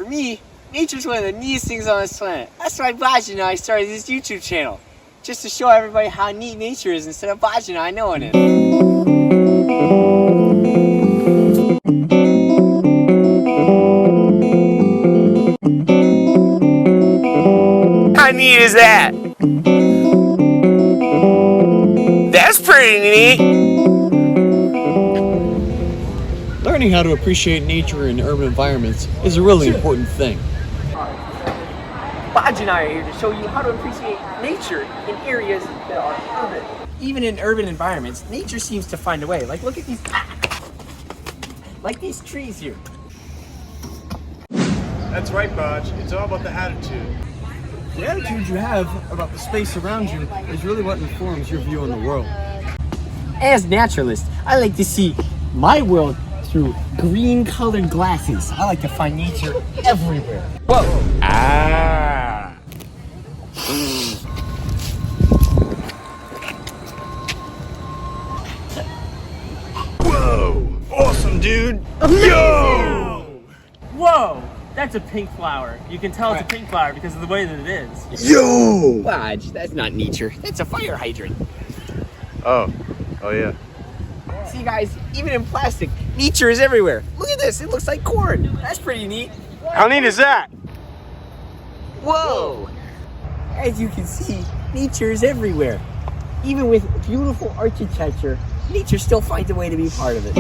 For me, nature's one of the neatest things on this planet. That's why Baji and I started this YouTube channel. Just to show everybody how neat nature is instead of Baji and I knowing it. How neat is that? That's pretty neat. Learning how to appreciate nature in urban environments is a really important thing. Baji and I are here to show you how to appreciate nature in areas that are urban. Even in urban environments, nature seems to find a way. Like, look at these trees here. That's right, Baj. It's all about the attitude. The attitude you have about the space around you is really what informs your view on the world. As naturalist, I like to see my world through green-colored glasses. I like to find nature everywhere. Whoa! Ah! Whoa! Awesome, dude! Amazing! Yo! Whoa! That's a pink flower. You can tell it's a pink flower because of the way that it is. Yo! Baji, that's not nature. That's a fire hydrant. Oh yeah. See, guys, even in plastic, nature is everywhere. Look at this. It looks like corn. That's pretty neat. How neat is that? Whoa! As you can see, nature is everywhere. Even with beautiful architecture, nature still finds a way to be part of it.